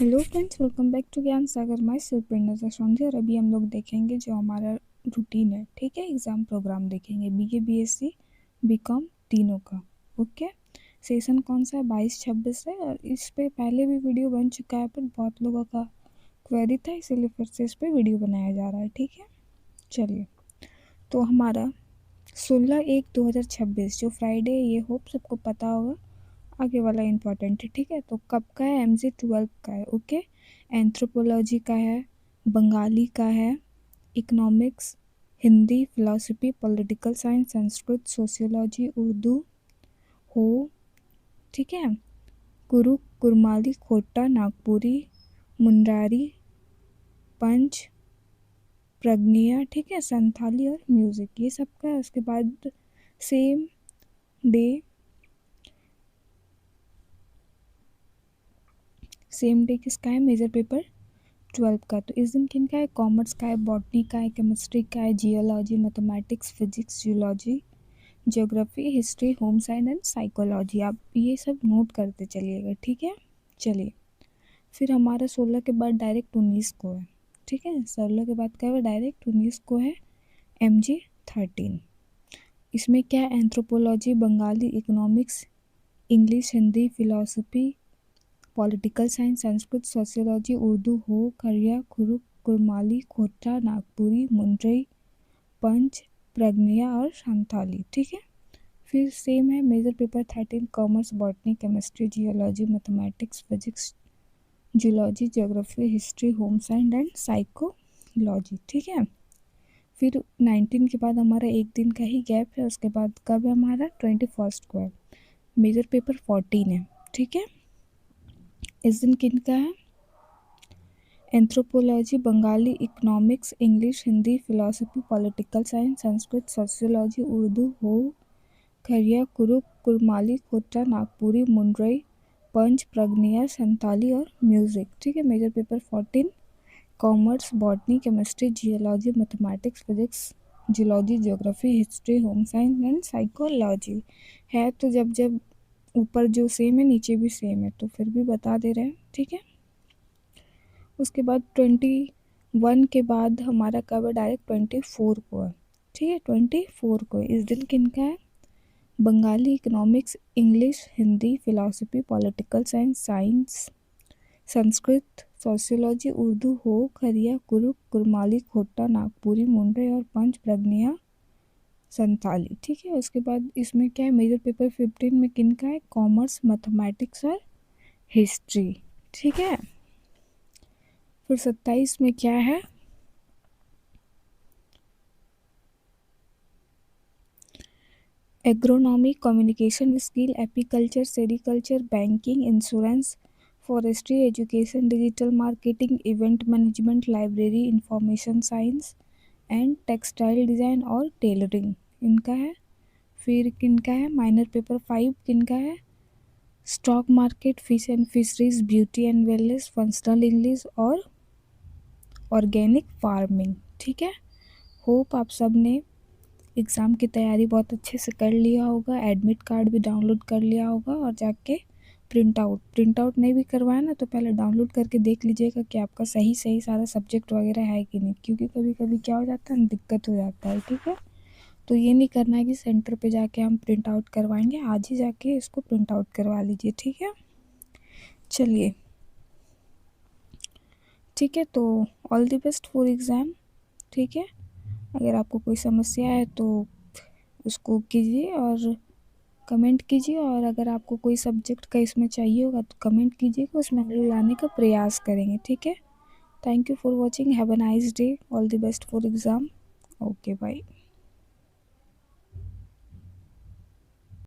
Hello friends, welcome back to Gyan Sagar. My self प्रेरणा सौंध्या। और अभी हम लोग देखेंगे जो हमारा रूटीन है, ठीक है। एग्ज़ाम प्रोग्राम देखेंगे बीए बीएससी बीकॉम तीनों का। ओके, सेशन कौन सा है? 22-26 है। और इस पे पहले भी वीडियो बन चुका है, पर बहुत लोगों का क्वेरी था, इसीलिए फिर से इस पर वीडियो बनाया जा रहा है, ठीक है। चलिए, तो हमारा 16/1/2026 जो फ्राइडे है, ये होप सबको पता होगा। आगे वाला इम्पोर्टेंट है, ठीक है। तो कब का है? MG 12 का है। ओके, एंथ्रोपोलॉजी का है, बंगाली का है, economics, Hindi, philosophy, political science, Sanskrit, sociology, Urdu हो, ठीक है। कुरमाली, खोटा, नागपुरी, मुंडारी, पंच, प्रज्ञा, ठीक है, संथाली और म्यूज़िक, ये सब का है। उसके बाद सेम डे किसका है? मेजर पेपर 12 का। तो इस दिन किन का है? कॉमर्स का है, बॉटनी का है, केमिस्ट्री का है, geology, mathematics, physics, geology, geography, history, home science and psychology. आप ये सब नोट करते चलिएगा, ठीक है। चलिए, फिर हमारा 16 के बाद डायरेक्ट 19 को है, ठीक है। 16 के बाद क्या है? डायरेक्ट 19 को है MG 13। इसमें क्या है? Anthropology, Bengali, economics, English, Hindi, philosophy, political science, Sanskrit, sociology, Urdu हो, खरिया, खुरुक, कुरमाली, खोटा, नागपुरी, मुंडरई, पंच, प्रज्ञा और संथाली, ठीक है। फिर सेम है major paper 13, commerce, botany, chemistry, geology, mathematics, physics, zoology, geography, history, home science and psychology, ठीक है। फिर 19 के बाद हमारा एक दिन का ही गैप है। उसके बाद कब है? हमारा 21 को है, मेजर पेपर 14 है, ठीक है। इस दिन किन का है? Anthropology, Bengali, economics, English, Hindi, philosophy, political science, Sanskrit, sociology, Urdu हो, खरिया, कुरुक, कुरमाली, खोटा, नागपुरी, मुंडरई, पंच, प्रज्ञा, संथाली और म्यूज़िक, ठीक है। Major paper 14, commerce, botany, chemistry, geology, mathematics, physics, zoology, geography, history, home science and psychology है। तो जब जब ऊपर जो सेम है, नीचे भी सेम है, तो फिर भी बता दे रहे हैं, ठीक है। उसके बाद 21 के बाद हमारा कब है? डायरेक्ट 24 को है, ठीक है। 24 को है। इस दिन किन का है? Bengali, economics, English, Hindi, philosophy, political science, Sanskrit, sociology, Urdu हो, खरिया, कुरुक, कुरमाली, खोटा, नागपुरी, मुंडे और पंच, प्रज्ञा, संथाली, ठीक है। उसके बाद इसमें क्या है? मेजर पेपर 15 में किन का है? कॉमर्स, मैथमेटिक्स और हिस्ट्री, ठीक है। फिर 27 में क्या है? Agronomy, communication skill, apiculture, sericulture, banking, insurance, forestry, education, digital marketing, event management, library, information science and textile design और टेलरिंग, इनका है। फिर किनका है? माइनर पेपर 5 किनका है? Stock market, fish and fisheries, beauty and wellness, functional English और organic farming, ठीक है। होप आप सब ने एग्ज़ाम की तैयारी बहुत अच्छे से कर लिया होगा, एडमिट कार्ड भी डाउनलोड कर लिया होगा, और जाके प्रिंट आउट नहीं भी करवाया ना, तो पहले डाउनलोड करके देख लीजिएगा कि आपका सही सारा सब्जेक्ट वगैरह है कि नहीं, क्योंकि कभी कभी क्या हो जाता है ना, दिक्कत हो जाता है, ठीक है। तो ये नहीं करना है कि सेंटर पे जाके हम प्रिंट आउट करवाएंगे, आज ही जाके इसको प्रिंट आउट करवा लीजिए, ठीक है। चलिए, ठीक है, तो all the best for exam, ठीक है। अगर आपको कोई समस्या है तो उसको कीजिए और कमेंट कीजिए, और अगर आपको कोई सब्जेक्ट का इसमें चाहिए होगा तो कमेंट कीजिएगा, उसमें हम लोग लाने का प्रयास करेंगे, ठीक है। Thank you for watching, have a nice day, all the best for exam, okay bye.